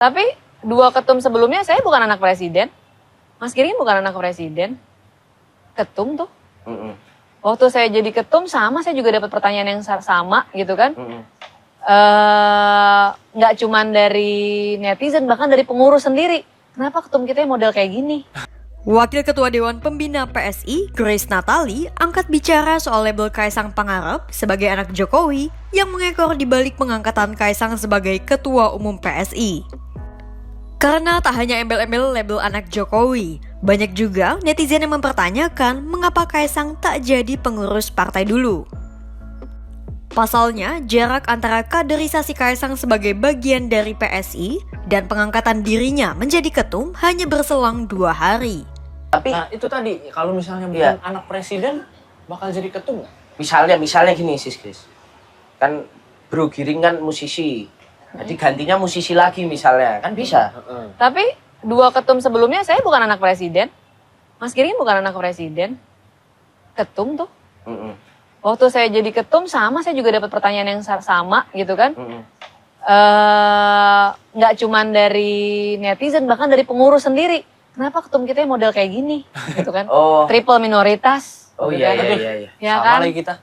Tapi dua ketum sebelumnya saya bukan anak presiden. Mas Giring bukan anak presiden. Ketum tuh. Waktu saya jadi ketum sama, saya juga dapat pertanyaan yang sama gitu kan. Nggak cuman dari netizen, bahkan dari pengurus sendiri. Kenapa ketum kita model kayak gini? Wakil Ketua Dewan Pembina PSI, Grace Natali, angkat bicara soal label Kaisang Pangarep sebagai anak Jokowi yang mengekor di balik pengangkatan Kaisang sebagai Ketua Umum PSI. Karena tak hanya embel-embel label anak Jokowi, banyak juga netizen yang mempertanyakan mengapa Kaisang tak jadi pengurus partai dulu. Pasalnya, jarak antara kaderisasi Kaisang sebagai bagian dari PSI dan pengangkatan dirinya menjadi ketum hanya berselang 2 hari. Tapi itu tadi, kalau misalnya bukan anak presiden, bakal jadi ketum nggak? misalnya gini sis Chris. Kan Bro Giring kan musisi. Jadi gantinya musisi lagi misalnya, kan bisa. Tapi dua ketum sebelumnya saya bukan anak presiden. Mas Giring bukan anak presiden. Ketum tuh. Waktu saya jadi ketum sama, saya juga dapat pertanyaan yang sama gitu kan. Nggak cuman dari netizen, bahkan dari pengurus sendiri. Kenapa ketum kita model kayak gini? Gitu kan. Triple minoritas. Oh gitu iya, kan. iya. Ya Sama kan? lagi kita.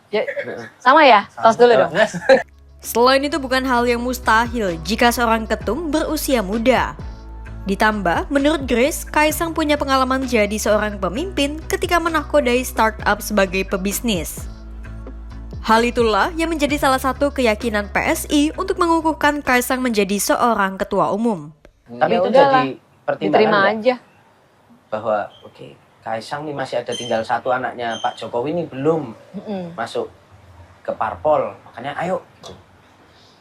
Sama ya? Tos dulu dong. Selain itu bukan hal yang mustahil jika seorang ketum berusia muda. Ditambah, menurut Grace, Kaisang punya pengalaman jadi seorang pemimpin ketika menahkodai startup sebagai pebisnis. Hal itulah yang menjadi salah satu keyakinan PSI untuk mengukuhkan Kaisang menjadi seorang ketua umum. Tapi Ya itu udahlah, jadi pertimbangan diterima nggak? aja. Bahwa Kaisang nih masih ada tinggal satu anaknya Pak Jokowi nih belum masuk ke parpol. Makanya ayo.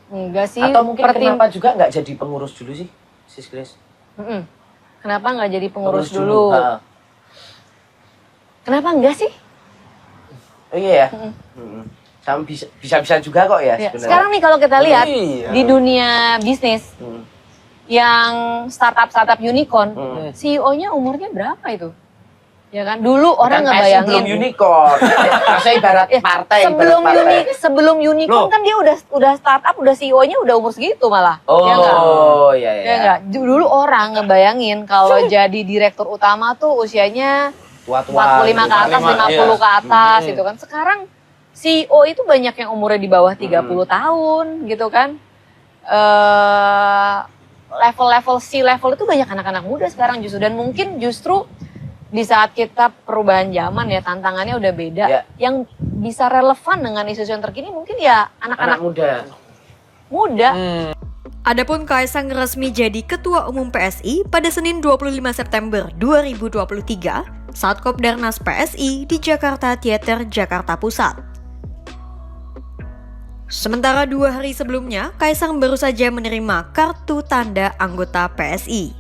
Enggak sih. Atau mungkin kenapa juga nggak jadi pengurus dulu sih, Sis Grace? Kenapa nggak jadi pengurus dulu? Ha. Kenapa enggak sih? Oh iya ya. Sama bisa juga kok ya Ya. sebenarnya. Sekarang nih kalau kita lihat Iya. di dunia bisnis yang startup unicorn, CEO-nya umurnya berapa itu? Ya kan? Dulu orang Kan PSI ngebayangin belum unicorn. Maksudnya ibarat partai. sebelum unicorn Loh. kan dia udah startup, udah CEO-nya udah umur segitu malah. Ya nggak? Oh iya. Ya nggak? Dulu orang ngebayangin kalau jadi direktur utama tuh usianya Tua-tua. 45 ke atas, 50 ke atas gitu kan. Sekarang CEO itu banyak yang umurnya di bawah 30 tahun gitu kan. Level-level C-level itu banyak anak-anak muda sekarang justru. Dan mungkin justru di saat kita perubahan zaman ya, tantangannya udah beda. Ya. Yang bisa relevan dengan isu-isu yang terkini mungkin ya Anak anak-anak muda. muda. Adapun Kaisang resmi jadi Ketua Umum PSI pada Senin 25 September 2023 saat Kopdarnas PSI di Jakarta Theater, Jakarta Pusat. Sementara 2 hari sebelumnya, Kaisang baru saja menerima kartu tanda anggota PSI.